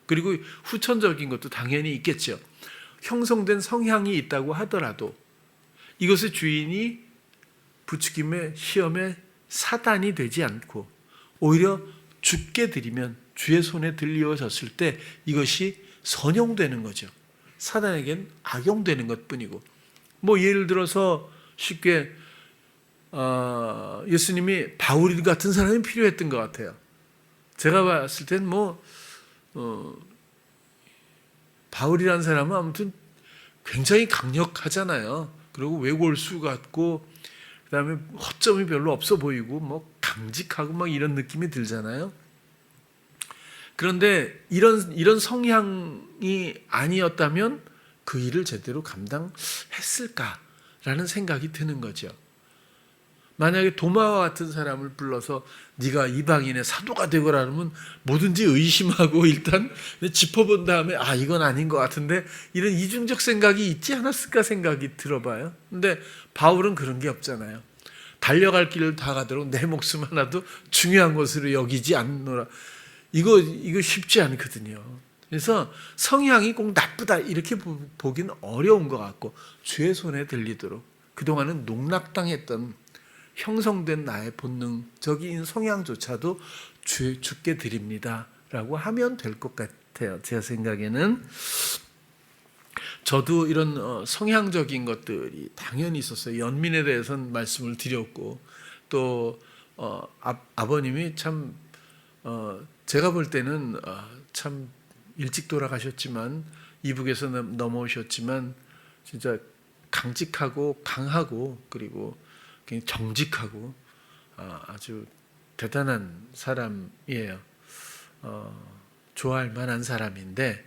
S1: 그리고 후천적인 것도 당연히 있겠죠. 형성된 성향이 있다고 하더라도 이것의 주인이 부추김의 시험에 사단이 되지 않고 오히려 주께 드리면 주의 손에 들려졌을 때 이것이 선용되는 거죠. 사단에겐 악용되는 것뿐이고 뭐 예를 들어서 쉽게 예수님이 바울 같은 사람이 필요했던 것 같아요. 제가 봤을 땐 바울이라는 사람은 아무튼 굉장히 강력하잖아요. 그리고 외골수 같고 그다음에 허점이 별로 없어 보이고 뭐 강직하고 막 이런 느낌이 들잖아요. 그런데 이런 성향이 아니었다면 그 일을 제대로 감당했을까라는 생각이 드는 거죠. 만약에 도마와 같은 사람을 불러서 네가 이방인의 사도가 되거라 하면 뭐든지 의심하고 일단 짚어본 다음에 이건 아닌 것 같은데 이런 이중적 생각이 있지 않았을까 생각이 들어봐요. 근데 바울은 그런 게 없잖아요. 달려갈 길을 다 가도록 내 목숨 하나도 중요한 것으로 여기지 않노라. 이거 쉽지 않거든요. 그래서 성향이 꼭 나쁘다 이렇게 보기는 어려운 것 같고 주의 손에 들리도록 그동안은 농락당했던 형성된 나의 본능적인 성향조차도 주께 드립니다라고 하면 될 것 같아요. 제 생각에는. 저도 이런 성향적인 것들이 당연히 있었어요. 연민에 대해서는 말씀을 드렸고 또 아버님이 참 제가 볼 때는 참 일찍 돌아가셨지만 이북에서 넘어오셨지만 진짜 강직하고 강하고 그리고 굉장히 정직하고 아주 대단한 사람이에요. 좋아할 만한 사람인데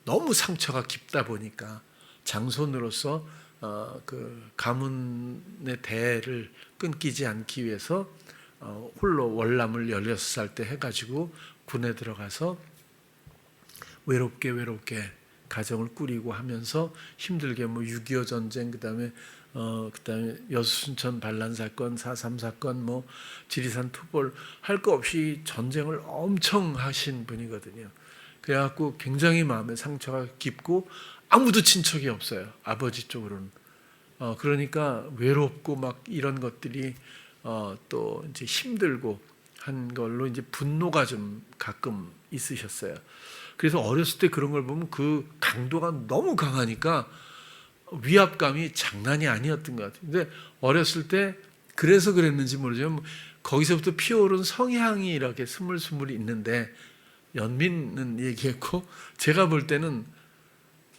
S1: 너무 상처가 깊다 보니까 장손으로서 그 가문의 대를 끊기지 않기 위해서 홀로 월남을 16살 때 해가지고 군에 들어가서 외롭게 가정을 꾸리고 하면서 힘들게 뭐 6.25 전쟁 그다음에 여수순천 반란 사건, 4.3 사건, 뭐 지리산 투벌 할 거 없이 전쟁을 엄청 하신 분이거든요. 그래갖고 굉장히 마음에 상처가 깊고 아무도 친척이 없어요. 아버지 쪽으로는. 그러니까 외롭고 막 이런 것들이 또 이제 힘들고 한 걸로 이제 분노가 좀 가끔 있으셨어요. 그래서 어렸을 때 그런 걸 보면 그 강도가 너무 강하니까 위압감이 장난이 아니었던 것 같아요. 근데 어렸을 때 그래서 그랬는지 모르지만 거기서부터 피어오른 성향이 이렇게 스물스물 있는데, 연민은 얘기했고 제가 볼 때는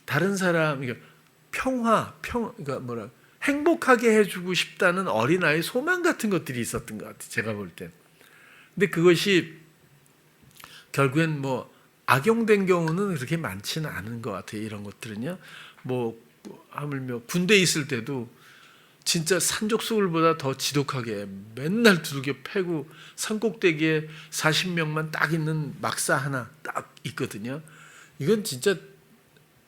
S1: 다른 사람, 그러니까 그러니까 행복하게 해주고 싶다는 어린아이의 소망 같은 것들이 있었던 것 같아요. 제가 볼 땐. 근데 그것이 결국엔 악용된 경우는 그렇게 많지는 않은 것 같아요. 이런 것들은요. 하물며 군대 있을 때도 진짜 산적수울보다 더 지독하게 맨날 두들겨 패고 산꼭대기에 40명만 딱 있는 막사 하나 딱 있거든요. 이건 진짜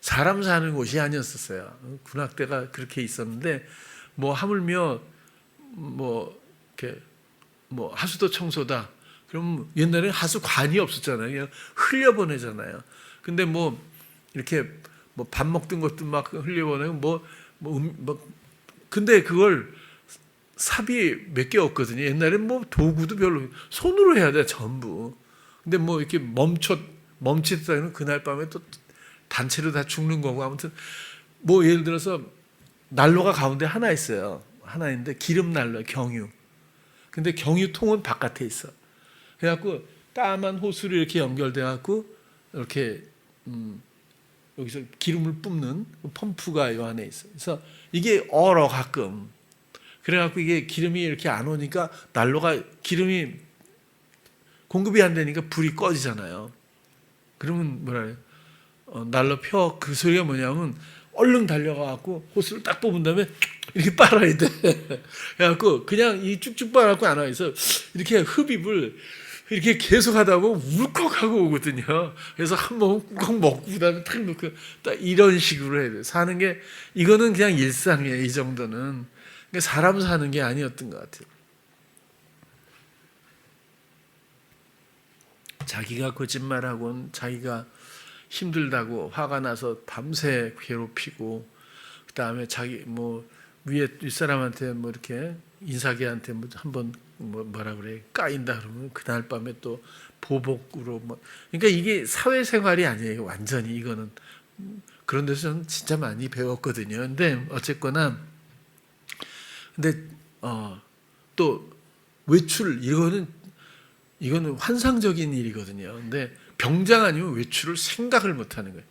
S1: 사람 사는 곳이 아니었었어요. 군악대가 그렇게 있었는데 하물며 이렇게 하수도 청소다. 그럼 옛날에 하수관이 없었잖아요. 그냥 흘려보내잖아요. 근데 이렇게 밥 먹던 것도 막 흘려보내고 근데 그걸 삽이 몇 개 없거든요. 옛날에 도구도 별로, 손으로 해야 돼 전부. 근데 이렇게 멈칫다면 그날 밤에 또 단체로 다 죽는 거고. 아무튼 예를 들어서 난로가 가운데 하나 있어요. 하나 있는데 기름 난로, 경유. 근데 경유통은 바깥에 있어. 그래갖고 까만 호수로 이렇게 연결돼 갖고 이렇게 여기서 기름을 뿜는 펌프가 이 안에 있어. 그래서 이게 얼어 가끔. 그래갖고 이게 기름이 이렇게 안 오니까 난로가 기름이 공급이 안 되니까 불이 꺼지잖아요. 그러면 난로 펴. 그 소리가 뭐냐면 얼른 달려가갖고 호스를 딱 뽑은 다음에 이렇게 빨아야 돼. 그래갖고 그냥 이 쭉쭉 빨아갖고 안 와 있어. 이렇게 흡입을 이렇게 계속 하다 보면 울컥하고 오거든요. 그래서 한 모금 꾹 먹고 그다음에 탁 놓고 딱 이런 식으로 해야 돼. 사는 게 이거는 그냥 일상이에요. 이 정도는. 그러니까 사람 사는 게 아니었던 것 같아요. 자기가 거짓말하고 자기가 힘들다고 화가 나서 밤새 괴롭히고, 그다음에 자기 위에 윗사람한테 이렇게 인사계한테 한번 뭐라 그래 까인다 그러면 그날 밤에 또 보복으로 그러니까 이게 사회생활이 아니에요. 완전히 이거는. 그런 데서 저는 진짜 많이 배웠거든요. 근데 어쨌거나 또 외출, 이거는 환상적인 일이거든요. 근데 병장 아니면 외출을 생각을 못 하는 거예요.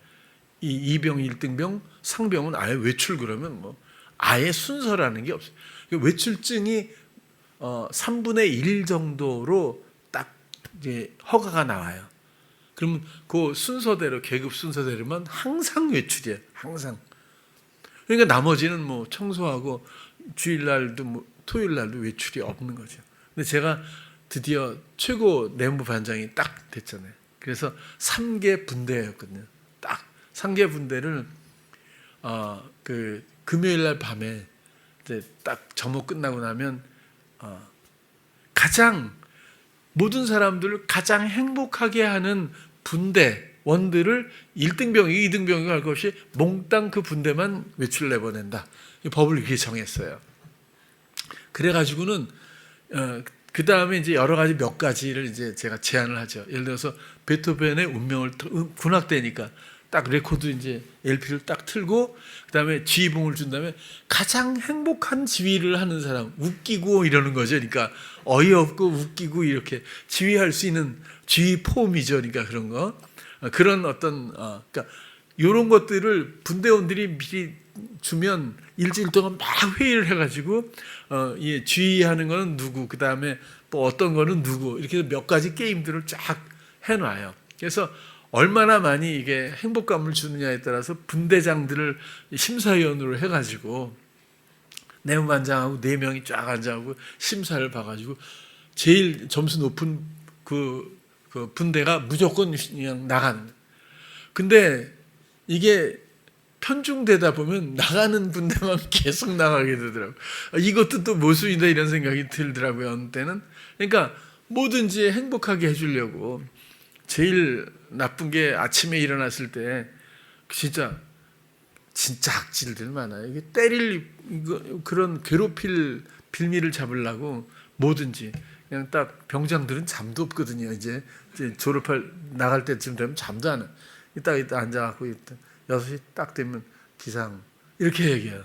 S1: 이 이병, 1등병, 상병은 아예 외출 그러면 아예 순서라는 게 없어요. 외출증이 3분의 1 정도로 딱 이제 허가가 나와요. 그러면 그 순서대로, 계급 순서대로만 항상 외출이에요. 항상. 그러니까 나머지는 청소하고 주일날도 토요일날도 외출이 없는 거죠. 근데 제가 드디어 최고 내무부 반장이 딱 됐잖아요. 그래서 3개 분대였거든요. 딱 3개 분대를 그 금요일날 밤에 이제 딱 점호 끝나고 나면 가장 모든 사람들을 가장 행복하게 하는 분대원들을 1등병이 2등병이 할 것 없이 몽땅 그 분대만 외출 내보낸다. 법을 이렇게 정했어요. 그래가지고는 그 다음에 이제 여러 가지 몇 가지를 이제 제가 제안을 하죠. 예를 들어서 베토벤의 운명을 군악대니까 딱 레코드 이제 LP를 딱 틀고 그다음에 지휘봉을 준 다음에 가장 행복한 지휘를 하는 사람, 웃기고 이러는 거죠. 그러니까 어이없고 웃기고 이렇게 지휘할 수 있는 지휘 폼이죠. 그러니까 그런 거, 그런 어떤 그러니까 이런 것들을 분대원들이 미리 주면 일주일 동안 막 회의를 해가지고 이 지휘하는 거는 누구, 그 다음에 또 어떤 거는 누구, 이렇게 몇 가지 게임들을 쫙 해놔요. 그래서 얼마나 많이 이게 행복감을 주느냐에 따라서 분대장들을 심사위원으로 해가지고 내무반장하고 4명이 쫙 앉아가지고 심사를 봐가지고 제일 점수 높은 그 분대가 무조건 그냥 나가는 거예요. 근데 이게 편중되다 보면 나가는 분대만 계속 나가게 되더라고요. 이것도 또 모순이다 이런 생각이 들더라고요. 어느 때는. 그러니까 뭐든지 행복하게 해주려고. 제일 나쁜 게 아침에 일어났을 때 진짜 진짜 악질들 많아요. 이게 때릴 그런 괴롭힐 빌미를 잡으려고 뭐든지 그냥 딱 병장들은 잠도 없거든요. 이제 졸업할 나갈 때쯤 되면 잠도 안 와. 이따 앉아갖고 6시 딱 되면 기상 이렇게 얘기해요.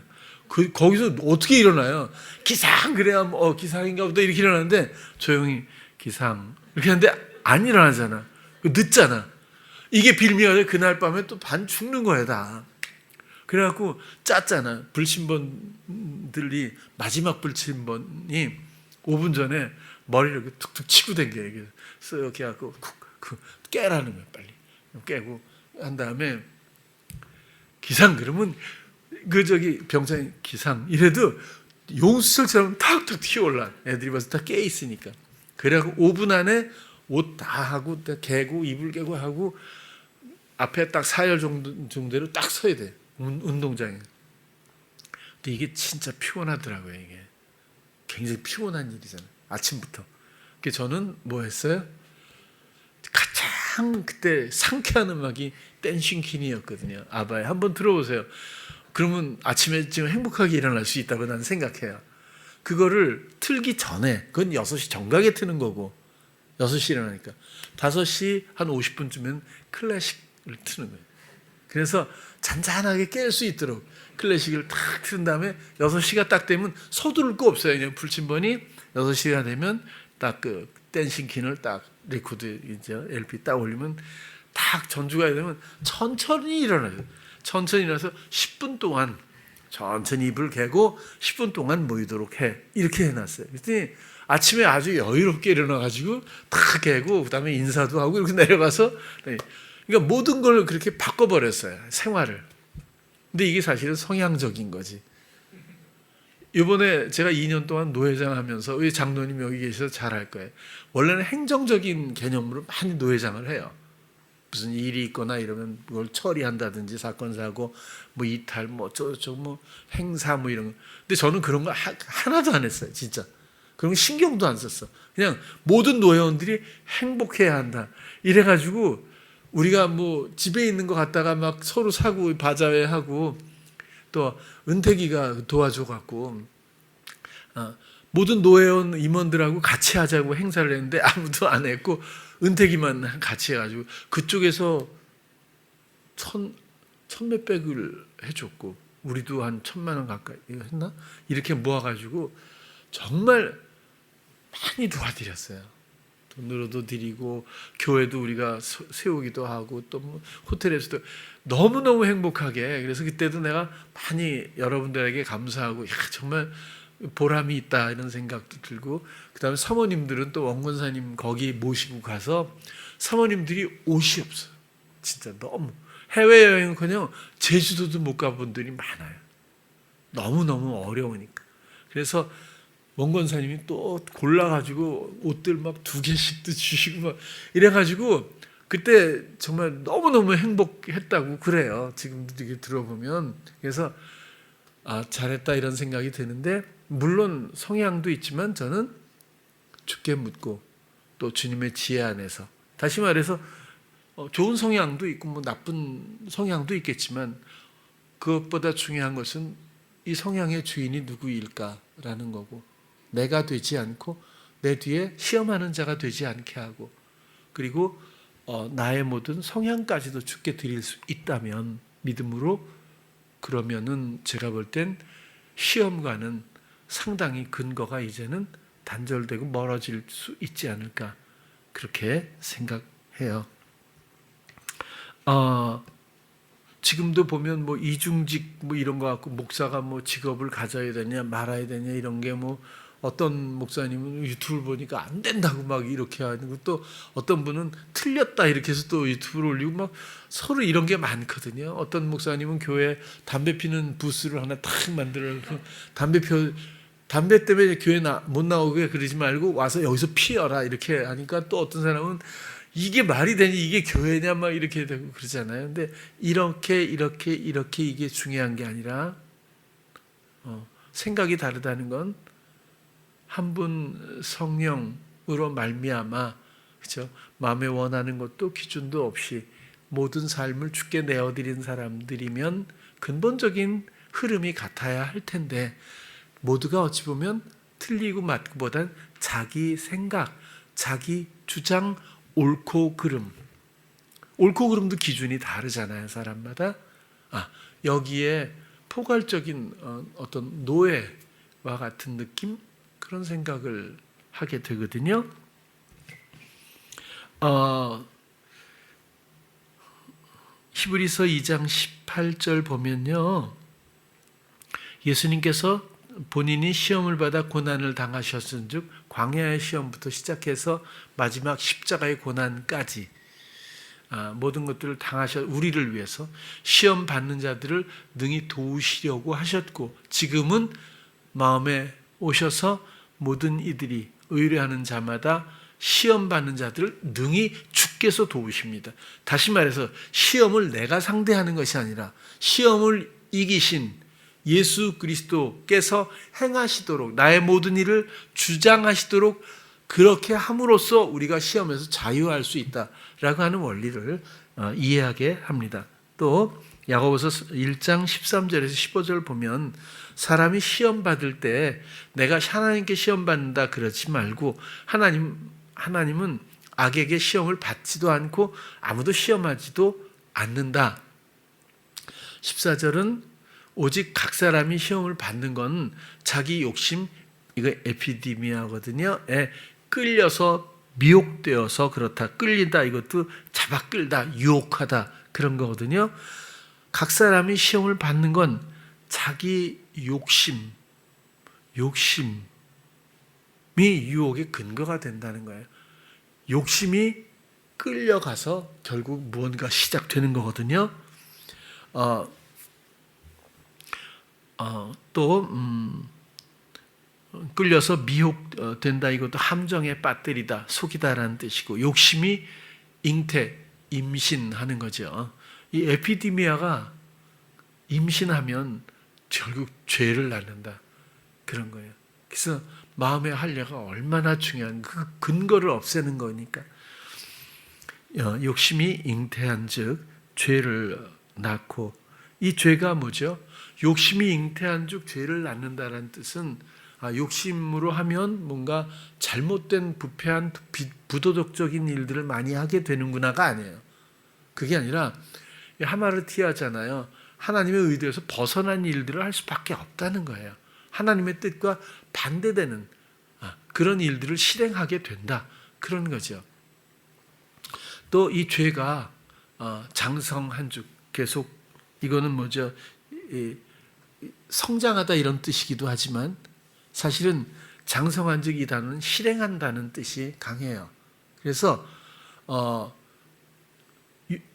S1: 거기서 어떻게 일어나요? 기상 그래야 기상인가 보다 이렇게 일어나는데 조용히 기상 이렇게 하는데 안 일어나잖아. 늦잖아. 이게 빌미가 돼. 그날 밤에 또 반 죽는 거야 다. 그래갖고 짰잖아. 불침번들이 마지막 불침번이 5분 전에 머리를 이렇게 툭툭 치고 댕겨요. 이렇게 해갖고 깨라는 거야 빨리. 깨고 한 다음에 기상 그러면 병장이 기상 이래도 용수철처럼 탁탁 튀어올라. 애들이 벌써 다 깨 있으니까. 그래갖고 5분 안에 옷 다 하고 개고 이불 개고 하고 앞에 딱 사열 정도로 딱 서야 돼. 운동장에. 근데 이게 진짜 피곤하더라고요. 이게 굉장히 피곤한 일이잖아요. 아침부터. 그래서 저는 뭐 했어요? 가장 그때 상쾌한 음악이 댄싱 퀸이었거든요. 아바의 한번 들어보세요. 그러면 아침에 지금 행복하게 일어날 수 있다고 나는 생각해요. 그거를 틀기 전에 그건 6시 정각에 트는 거고 6시 일어나니까 5시 한 50분쯤엔 클래식을 트는 거예요. 그래서 잔잔하게 깰 수 있도록 클래식을 탁 틀은 다음에 6시가 딱 되면 서두를 거 없어요. 그냥 불침번이 6시가 되면 딱 그 댄싱 퀸을 딱 레코드 이제 LP 딱 올리면 딱 전주가 되면 천천히 일어나요. 천천히 일어나서 10분 동안 천천히 입을 개고 10분 동안 모이도록 해. 이렇게 해놨어요. 그랬더니 아침에 아주 여유롭게 일어나가지고 다 개고 그다음에 인사도 하고 이렇게 내려가서 그러니까 모든 걸 그렇게 바꿔버렸어요. 생활을. 근데 이게 사실은 성향적인 거지. 이번에 제가 2년 동안 노회장 하면서 우리 장로님 여기 계셔서 잘 알 거예요. 원래는 행정적인 개념으로 많이 노회장을 해요. 무슨 일이 있거나 이러면 그걸 처리한다든지 사건 사고 뭐 이탈 뭐 어쩌고저쩌고 뭐 행사 뭐 이런 거. 근데 저는 그런 거 하나도 안 했어요. 진짜. 그런 거 신경도 안 썼어. 그냥 모든 노회원들이 행복해야 한다. 이래가지고 우리가 뭐 집에 있는 거 갖다가 막 서로 사고 바자회 하고 또 은택이가 도와줘갖고 모든 노회원 임원들하고 같이 하자고 행사를 했는데 아무도 안 했고 은택이만 같이 해가지고 그쪽에서 천 몇백을 해줬고 우리도 한 1,000만 원 가까이 했나? 이렇게 모아가지고 정말 많이 도와드렸어요. 돈으로도 드리고 교회도 우리가 세우기도 하고 또 뭐 호텔에서도 너무너무 행복하게. 그래서 그때도 내가 많이 여러분들에게 감사하고 정말 보람이 있다 이런 생각도 들고 그다음에 사모님들은 또 원권사님 거기 모시고 가서 사모님들이 옷이 없어요. 진짜 너무 해외여행은커녕 제주도도 못 가본 분들이 많아요. 너무너무 어려우니까. 그래서 원권사님이 또 골라가지고 옷들 막 2개씩도 주시고 막 이래가지고 그때 정말 너무너무 행복했다고 그래요. 지금도 이렇게 들어보면. 그래서 잘했다 이런 생각이 드는데 물론 성향도 있지만 저는 죽게 묻고 또 주님의 지혜 안에서 다시 말해서 좋은 성향도 있고 뭐 나쁜 성향도 있겠지만 그것보다 중요한 것은 이 성향의 주인이 누구일까라는 거고 내가 되지 않고 내 뒤에 시험하는 자가 되지 않게 하고 그리고 나의 모든 성향까지도 주께 드릴 수 있다면 믿음으로 그러면은 제가 볼 땐 시험과는 상당히 근거가 이제는 단절되고 멀어질 수 있지 않을까 그렇게 생각해요. 지금도 보면 뭐 이중직 뭐 이런 거 갖고 목사가 뭐 직업을 가져야 되냐 말아야 되냐 이런 게 뭐 어떤 목사님은 유튜브를 보니까 안 된다고 막 이렇게 하는 거 또 어떤 분은 틀렸다 이렇게 해서 또 유튜브를 올리고 막 서로 이런 게 많거든요. 어떤 목사님은 교회 담배 피는 부스를 하나 탁 만들어 담배 때문에 교회 못 나오게 그러지 말고 와서 여기서 피워라 이렇게 하니까 또 어떤 사람은 이게 말이 되니 이게 교회냐 막 이렇게 되고 그러잖아요. 근데 이렇게 이게 중요한 게 아니라 생각이 다르다는 건 한 분 성령으로 말미암아 그렇죠? 마음에 원하는 것도 기준도 없이 모든 삶을 주께 내어드린 사람들이면 근본적인 흐름이 같아야 할 텐데 모두가 어찌 보면 틀리고 맞고보단 자기 생각, 자기 주장, 옳고 그름. 옳고 그름도 기준이 다르잖아요, 사람마다. 여기에 포괄적인 어떤 노예와 같은 느낌? 그런 생각을 하게 되거든요. 히브리서 2장 18절 보면요. 예수님께서 본인이 시험을 받아 고난을 당하셨은즉 광야의 시험부터 시작해서 마지막 십자가의 고난까지 모든 것들을 우리를 위해서 시험 받는 자들을 능히 도우시려고 하셨고 지금은 마음에 오셔서 모든 이들이 의뢰하는 자마다 시험 받는 자들을 능히 주께서 도우십니다. 다시 말해서 시험을 내가 상대하는 것이 아니라 시험을 이기신 예수 그리스도께서 행하시도록 나의 모든 일을 주장하시도록 그렇게 함으로써 우리가 시험에서 자유할 수 있다라고 하는 원리를 이해하게 합니다. 또 야고보서 1장 13절에서 15절 보면 사람이 시험 받을 때 내가 하나님께 시험 받는다 그러지 말고 하나님은 악에게 시험을 받지도 않고 아무도 시험하지도 않는다. 14절은 오직 각 사람이 시험을 받는 건 자기 욕심, 이거 에피디미아거든요. 끌려서 미혹되어서 그렇다. 끌린다 이것도 잡아 끌다, 유혹하다 그런 거거든요. 각 사람이 시험을 받는 건 자기 욕심이 유혹의 근거가 된다는 거예요. 욕심이 끌려가서 결국 무언가 시작되는 거거든요. 또 끌려서 미혹된다 이것도 함정에 빠뜨리다, 속이다라는 뜻이고 욕심이 잉태, 임신하는 거죠. 이 에피디미아가 임신하면 결국 죄를 낳는다 그런 거예요. 그래서 마음의 할례가 얼마나 중요한 그 근거를 없애는 거니까 욕심이 잉태한 즉 죄를 낳고 이 죄가 뭐죠? 욕심이 잉태한 즉 죄를 낳는다는 뜻은 욕심으로 하면 뭔가 잘못된 부패한 부도덕적인 일들을 많이 하게 되는구나가 아니에요. 그게 아니라 하마르티아잖아요. 하나님의 의도에서 벗어난 일들을 할 수밖에 없다는 거예요. 하나님의 뜻과 반대되는 그런 일들을 실행하게 된다. 그런 거죠. 또 이 죄가 장성한 즉 계속 이거는 뭐죠? 성장하다 이런 뜻이기도 하지만 사실은 장성한 즉 이 단어는 실행한다는 뜻이 강해요. 그래서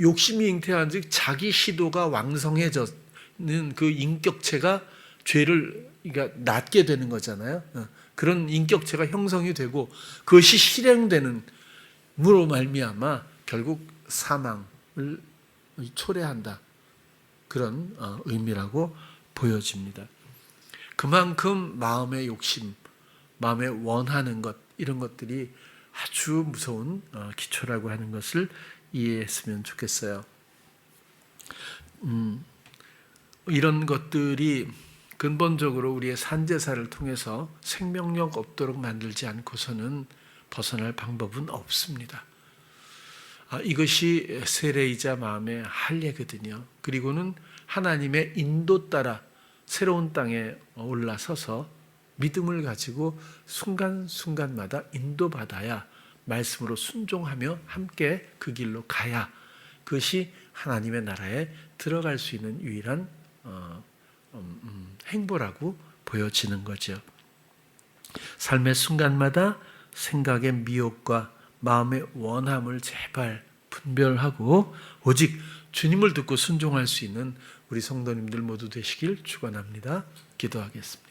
S1: 욕심이 잉태한 즉 자기 시도가 왕성해졌는 그 인격체가 죄를 그러니까 낳게 되는 거잖아요. 그런 인격체가 형성이 되고 그것이 실행되는 무로 말미암아 결국 사망을 초래한다. 그런 의미라고 보여집니다. 그만큼 마음의 욕심, 마음의 원하는 것 이런 것들이 아주 무서운 기초라고 하는 것을 이해했으면 좋겠어요. 이런 것들이 근본적으로 우리의 산제사를 통해서 생명력 없도록 만들지 않고서는 벗어날 방법은 없습니다. 이것이 세례이자 마음의 할례거든요. 그리고는 하나님의 인도 따라 새로운 땅에 올라서서 믿음을 가지고 순간순간마다 인도받아야 말씀으로 순종하며 함께 그 길로 가야 그것이 하나님의 나라에 들어갈 수 있는 유일한 행보라고 보여지는 거죠. 삶의 순간마다 생각의 미혹과 마음의 원함을 제발 분별하고 오직 주님을 듣고 순종할 수 있는 우리 성도님들 모두 되시길 축원합니다. 기도하겠습니다.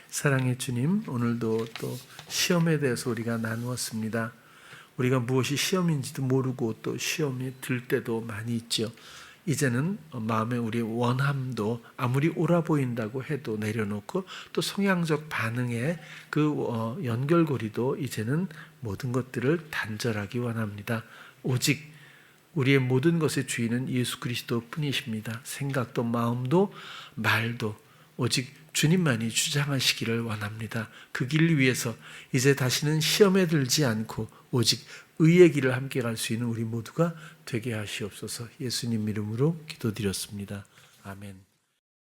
S1: 사랑의 주님, 오늘도 또 시험에 대해서 우리가 나누었습니다. 우리가 무엇이 시험인지도 모르고 또 시험이 들 때도 많이 있죠. 이제는 마음의 우리 원함도 아무리 옳아 보인다고 해도 내려놓고 또 성향적 반응의 그 연결고리도 이제는 모든 것들을 단절하기 원합니다. 오직 우리의 모든 것의 주인은 예수 그리스도 뿐이십니다. 생각도 마음도 말도 오직 주님만이 주장하시기를 원합니다. 그 길을 위해서 이제 다시는 시험에 들지 않고 오직 의의 길을 함께 갈 수 있는 우리 모두가 되게 하시옵소서. 예수님 이름으로 기도드렸습니다. 아멘.